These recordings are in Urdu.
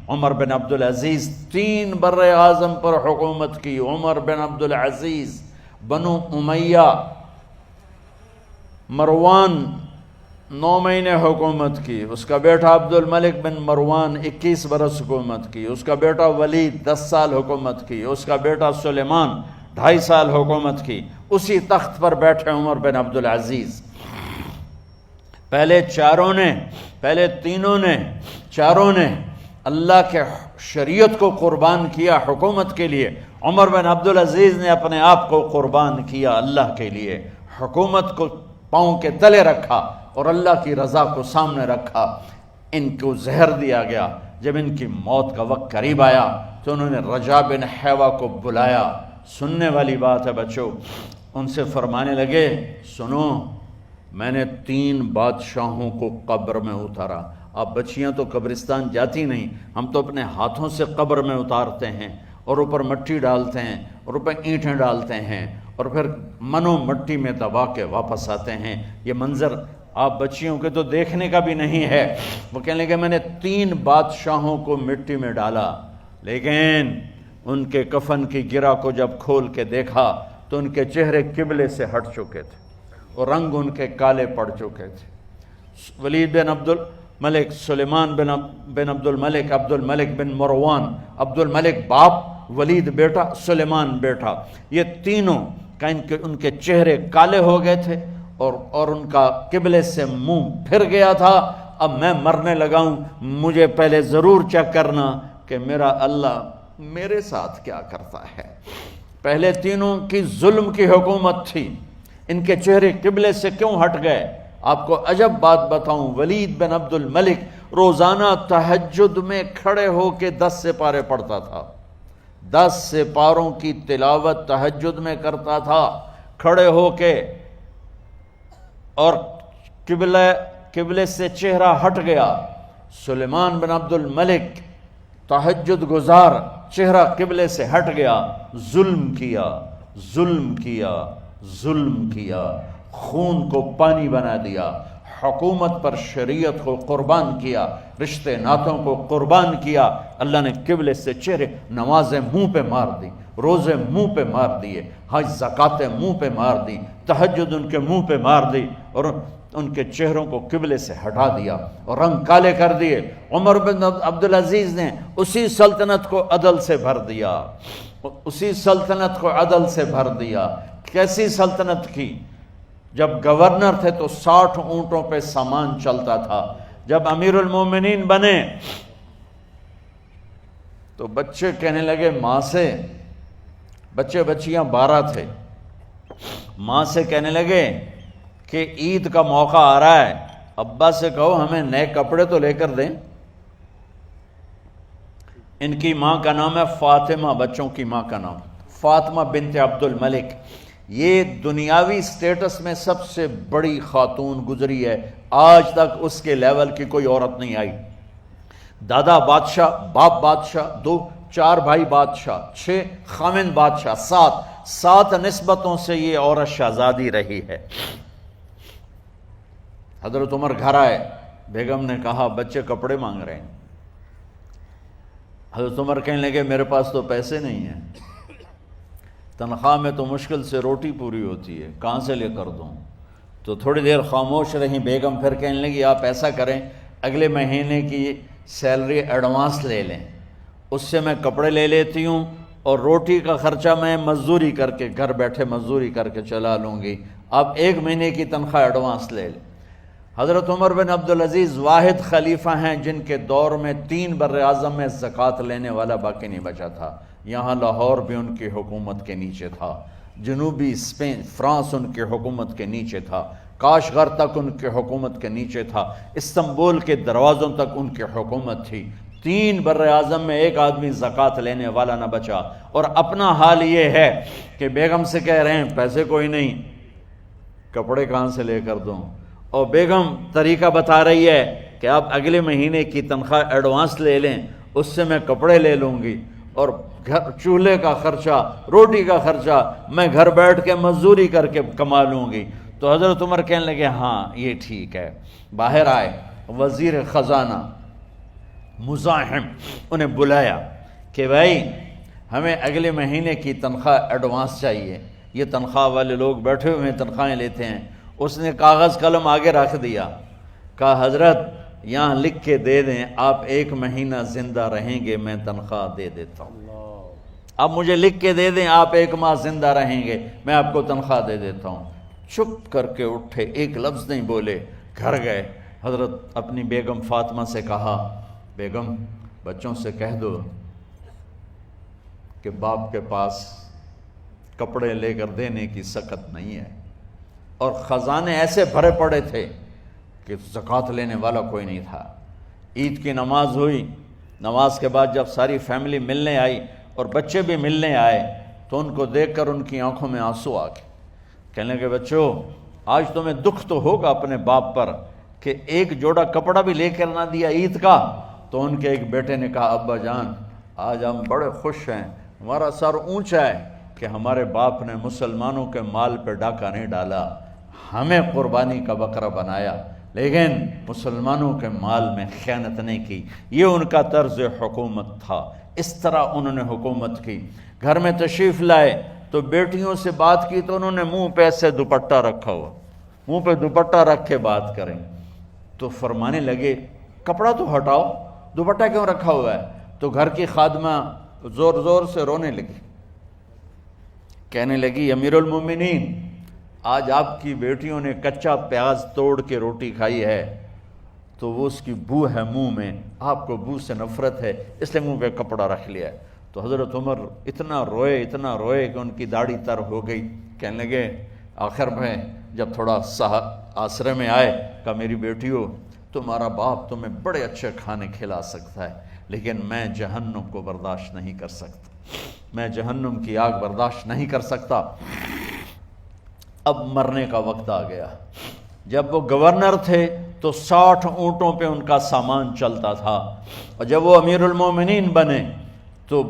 عمر بن عبدالعزیز 3 بر اعظم پر حکومت کی. عمر بن عبدالعزیز، بنو امیہ، مروان 9 مہینے حکومت کی. اس کا بیٹا عبد الملک بن مروان 21 برس حکومت کی. اس کا بیٹا ولید 10 سال حکومت کی. اس کا بیٹا سلیمان 2.5 سال حکومت کی. اسی تخت پر بیٹھے عمر بن عبدالعزیز. پہلے چاروں نے اللہ کے شریعت کو قربان کیا حکومت کے لیے. عمر بن عبدالعزیز نے اپنے آپ کو قربان کیا اللہ کے لیے. حکومت کو پاؤں کے تلے رکھا اور اللہ کی رضا کو سامنے رکھا. ان کو زہر دیا گیا. جب ان کی موت کا وقت قریب آیا تو انہوں نے رجا بن حیوہ کو بلایا. سننے والی بات ہے بچوں. ان سے فرمانے لگے سنو، میں نے 3 بادشاہوں کو قبر میں اتارا. اب بچیاں تو قبرستان جاتی نہیں، ہم تو اپنے ہاتھوں سے قبر میں اتارتے ہیں اور اوپر مٹی ڈالتے ہیں اور اوپر اینٹیں ڈالتے ہیں اور پھر منو مٹی میں دبا کے واپس آتے ہیں. یہ منظر آپ بچیوں کے تو دیکھنے کا بھی نہیں ہے. وہ کہنے لگے میں نے 3 بادشاہوں کو مٹی میں ڈالا، لیکن ان کے کفن کی گرہ کو جب کھول کے دیکھا تو ان کے چہرے قبلے سے ہٹ چکے تھے اور رنگ ان کے کالے پڑ چکے تھے. ولید بن عبد الملک، سلیمان بن عبد الملک بن مروان، عبد الملک باپ، ولید بیٹا، سلیمان بیٹا، یہ تینوں کا ان کے چہرے کالے ہو گئے تھے اور ان کا قبلے سے منہ پھر گیا تھا. اب میں مرنے لگا ہوں، مجھے پہلے ضرور چیک کرنا کہ میرا اللہ میرے ساتھ کیا کرتا ہے. پہلے تینوں کی ظلم کی حکومت تھی، ان کے چہرے قبلے سے کیوں ہٹ گئے؟ آپ کو عجب بات بتاؤں، ولید بن عبد الملک روزانہ تہجد میں کھڑے ہو کے 10 سپارے پڑھتا تھا. 10 سپاروں کی تلاوت تہجد میں کرتا تھا کھڑے ہو کے، اور قبلے سے چہرہ ہٹ گیا. سلیمان بن عبد الملک تہجد گزار، چہرہ قبلے سے ہٹ گیا، ظلم کیا، خون کو پانی بنا دیا، حکومت پر شریعت کو قربان کیا، رشتے ناتوں کو قربان کیا. اللہ نے قبلے سے چہرے، نمازیں منہ پہ مار دی، روزے منہ پہ مار دیے، حج زکاتیں منہ پہ مار دی، تہجد ان کے منہ پہ مار دی اور ان کے چہروں کو قبلے سے ہٹا دیا اور رنگ کالے کر دیے. عمر بن عبدالعزیز نے اسی سلطنت کو عدل سے بھر دیا. کیسی سلطنت کی؟ جب گورنر تھے تو 60 اونٹوں پہ سامان چلتا تھا. جب امیر المومنین بنے تو بچے کہنے لگے ماں سے، بچیاں 12 تھے، ماں سے کہنے لگے کہ عید کا موقع آ رہا ہے، ابا سے کہو ہمیں نئے کپڑے تو لے کر دیں. ان کی ماں کا نام ہے فاطمہ، بچوں کی ماں کا نام فاطمہ بنت عبد الملک. یہ دنیاوی سٹیٹس میں سب سے بڑی خاتون گزری ہے، آج تک اس کے لیول کی کوئی عورت نہیں آئی. دادا بادشاہ، باپ بادشاہ، 4 بھائی بادشاہ، 6 خامند بادشاہ، 7 نسبتوں سے یہ عورت شہزادی رہی ہے. حضرت عمر گھر آئے، بیگم نے کہا بچے کپڑے مانگ رہے ہیں. حضرت عمر کہنے لگے میرے پاس تو پیسے نہیں ہیں، تنخواہ میں تو مشکل سے روٹی پوری ہوتی ہے، کہاں سے لے کر دوں؟ تو تھوڑی دیر خاموش رہیں. بیگم پھر کہنے لگی آپ ایسا کریں، اگلے مہینے کی سیلری ایڈوانس لے لیں، اس سے میں کپڑے لے لیتی ہوں اور روٹی کا خرچہ میں مزدوری کر کے، گھر بیٹھے مزدوری کر کے چلا لوں گی، آپ 1 مہینے کی تنخواہ ایڈوانس لے لیں. حضرت عمر بن عبدالعزیز واحد خلیفہ ہیں جن کے دور میں 3 بر اعظم میں زکوٰۃ لینے والا باقی نہیں بچا تھا. یہاں لاہور بھی ان کی حکومت کے نیچے تھا، جنوبی اسپین فرانس ان کے حکومت کے نیچے تھا، کاشغر تک ان کے حکومت کے نیچے تھا، استنبول کے دروازوں تک ان کی حکومت تھی. 3 بر اعظم میں ایک آدمی زکوٰۃ لینے والا نہ بچا. اور اپنا حال یہ ہے کہ بیگم سے کہہ رہے ہیں پیسے کوئی نہیں، کپڑے کہاں سے لے کر دوں؟ اور بیگم طریقہ بتا رہی ہے کہ آپ اگلے مہینے کی تنخواہ ایڈوانس لے لیں، اس سے میں کپڑے لے لوں گی اور چولہے کا خرچہ، روٹی کا خرچہ میں گھر بیٹھ کے مزدوری کر کے کما لوں گی. تو حضرت عمر کہنے لگے ہاں یہ ٹھیک ہے. باہر آئے وزیر خزانہ مزاحم انہیں بلایا کہ بھائی ہمیں اگلے مہینے کی تنخواہ ایڈوانس چاہیے، یہ تنخواہ والے لوگ بیٹھے ہوئے ہیں تنخواہیں لیتے ہیں۔ اس نے کاغذ قلم آگے رکھ دیا، کہا حضرت یہاں لکھ کے دے دیں آپ 1 مہینہ زندہ رہیں گے میں تنخواہ دے دیتا ہوں، آپ مجھے لکھ کے دے دیں آپ 1 ماہ زندہ رہیں گے میں آپ کو تنخواہ دے دیتا ہوں۔ چپ کر کے اٹھے، ایک لفظ نہیں بولے، گھر گئے۔ حضرت اپنی بیگم فاطمہ سے کہا بیگم بچوں سے کہہ دو کہ باپ کے پاس کپڑے لے کر دینے کی سخت نہیں ہے، اور خزانے ایسے بھرے پڑے تھے کہ زکوٰۃ لینے والا کوئی نہیں تھا۔ عید کی نماز ہوئی، نماز کے بعد جب ساری فیملی ملنے آئی اور بچے بھی ملنے آئے تو ان کو دیکھ کر ان کی آنکھوں میں آنسو آ گئے۔ کہنے لگے بچوں آج تمہیں دکھ تو ہوگا اپنے باپ پر کہ ایک جوڑا کپڑا بھی لے کر نہ دیا عید کا۔ تو ان کے ایک بیٹے نے کہا ابا جان آج ہم بڑے خوش ہیں، ہمارا سر اونچا ہے کہ ہمارے باپ نے مسلمانوں کے مال پہ ڈاکہ نہیں ڈالا، ہمیں قربانی کا بکرا بنایا لیکن مسلمانوں کے مال میں خیانت نہیں کی۔ یہ ان کا طرز حکومت تھا، اس طرح انہوں نے حکومت کی۔ گھر میں تشریف لائے تو بیٹیوں سے بات کی تو انہوں نے منہ پہ ایسے دوپٹہ رکھا ہوا، منہ پہ دوپٹہ رکھ کے بات کریں تو فرمانے لگے کپڑا تو ہٹاؤ، دوپٹہ کیوں رکھا ہوا ہے؟ تو گھر کی خادمہ زور زور سے رونے لگی، کہنے لگی امیر المومنین آج آپ کی بیٹیوں نے کچا پیاز توڑ کے روٹی کھائی ہے تو وہ اس کی بو ہے منہ میں، آپ کو بو سے نفرت ہے اس لیے منہ پہ کپڑا رکھ لیا ہے۔ تو حضرت عمر اتنا روئے کہ ان کی داڑھی تر ہو گئی۔ کہنے لگے آخر میں جب تھوڑا آسرے میں آئے کہا میری بیٹیوں تمہارا باپ تمہیں بڑے اچھے کھانے کھلا سکتا ہے لیکن میں جہنم کو برداشت نہیں کر سکتا، میں جہنم کی آگ برداشت نہیں کر سکتا۔ اب مرنے کا وقت آ گیا۔ جب وہ گورنر تھے تو 60 اونٹوں پہ ان کا سامان چلتا تھا، اور جب وہ امیر المومنین بنے تو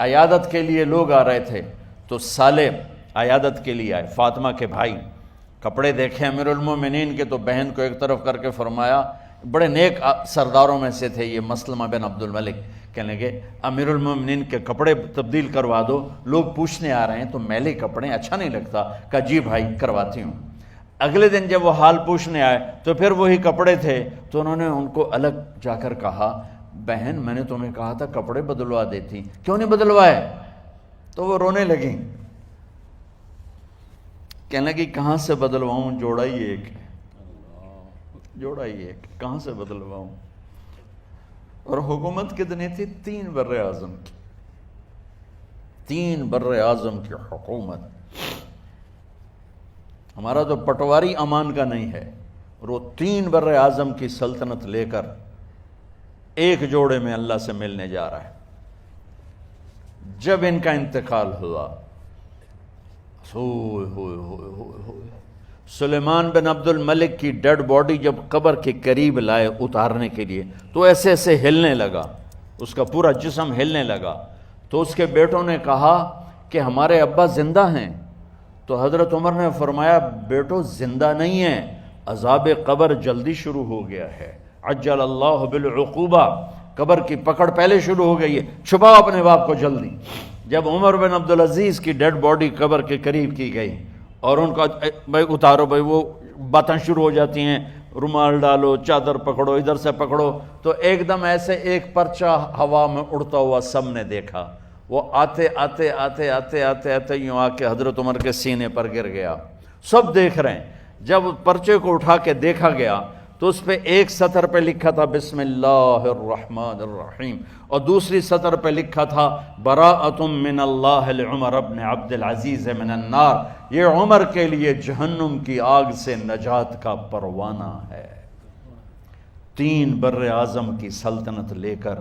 عیادت کے لیے لوگ آ رہے تھے تو سالے عیادت کے لیے آئے، فاطمہ کے بھائی کپڑے دیکھے امیر المومنین کے تو بہن کو ایک طرف کر کے فرمایا، بڑے نیک سرداروں میں سے تھے یہ مسلمہ بن عبد الملک، کہنے لگے امیر المومنین کے کپڑے تبدیل کروا دو، لوگ پوچھنے آ رہے ہیں تو میلے کپڑے اچھا نہیں لگتا۔ کہا جی بھائی کرواتی ہوں۔ اگلے دن جب وہ حال پوچھنے آئے تو پھر وہی کپڑے تھے تو انہوں نے ان کو الگ جا کر کہا بہن میں نے تمہیں کہا تھا کپڑے بدلوا دیتی، کیوں نہیں بدلوائے؟ تو وہ رونے لگیں، کہنے لگی کہاں سے بدلواؤں، جوڑا ہی ایک کہاں سے بدلواؤں؟ اور حکومت کتنی تھی؟ 3 بر اعظم کی، 3 بر اعظم کی حکومت۔ ہمارا تو پٹواری امان کا نہیں ہے، اور وہ 3 بر اعظم کی سلطنت لے کر ایک جوڑے میں اللہ سے ملنے جا رہا ہے۔ جب ان کا انتقال ہوا سلیمان بن عبد الملک کی ڈیڈ باڈی جب قبر کے قریب لائے اتارنے کے لیے تو ایسے ایسے ہلنے لگا، اس کا پورا جسم ہلنے لگا۔ تو اس کے بیٹوں نے کہا کہ ہمارے ابا زندہ ہیں۔ تو حضرت عمر نے فرمایا بیٹو زندہ نہیں ہیں، عذاب قبر جلدی شروع ہو گیا ہے، عجل اللہ بالعقوبہ، قبر کی پکڑ پہلے شروع ہو گئی ہے، چھپاؤ اپنے باپ کو جلدی۔ جب عمر بن عبدالعزیز کی ڈیڈ باڈی قبر کے قریب کی گئی اور ان کا بھائی اتارو، بھائی وہ باتیں شروع ہو جاتی ہیں، رومال ڈالو، چادر پکڑو، ادھر سے پکڑو، تو ایک دم ایسے ایک پرچہ ہوا میں اڑتا ہوا سب نے دیکھا، وہ آتے آتے آتے آتے آتے آتے یوں آ کے حضرت عمر کے سینے پر گر گیا۔ سب دیکھ رہے ہیں۔ جب پرچے کو اٹھا کے دیکھا گیا تو اس پہ ایک سطر پہ لکھا تھا بسم اللہ الرحمن الرحیم، اور دوسری سطر پہ لکھا تھا براءۃ من اللہ لعمر بن عبد العزیز من النار، یہ عمر کے لیے جہنم کی آگ سے نجات کا پروانہ ہے۔ 3 بر اعظم کی سلطنت لے کر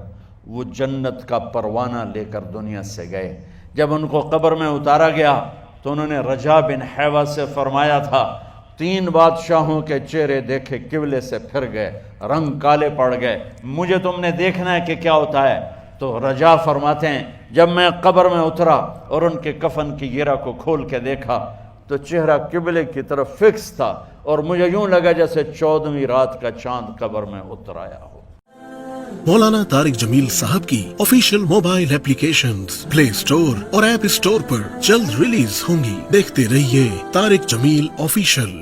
وہ جنت کا پروانہ لے کر دنیا سے گئے۔ جب ان کو قبر میں اتارا گیا تو انہوں نے رجا بن حیوہ سے فرمایا تھا 3 بادشاہوں کے چہرے دیکھے قبلے سے پھر گئے، رنگ کالے پڑ گئے، مجھے تم نے دیکھنا ہے کہ کیا ہوتا ہے؟ تو رجا فرماتے ہیں جب میں قبر میں اترا اور ان کے کفن کی گرہ کو کھول کے دیکھا تو چہرہ قبلے کی طرف فکس تھا، اور مجھے یوں لگا جیسے 14ویں رات کا چاند قبر میں اتر آیا ہو۔ مولانا طارق جمیل صاحب کی آفیشیل موبائل ایپلیکیشنز پلے اسٹور اور ایپ اسٹور پر جلد ریلیز ہوں گی. دیکھتے رہیے طارق جمیل آفیشیل.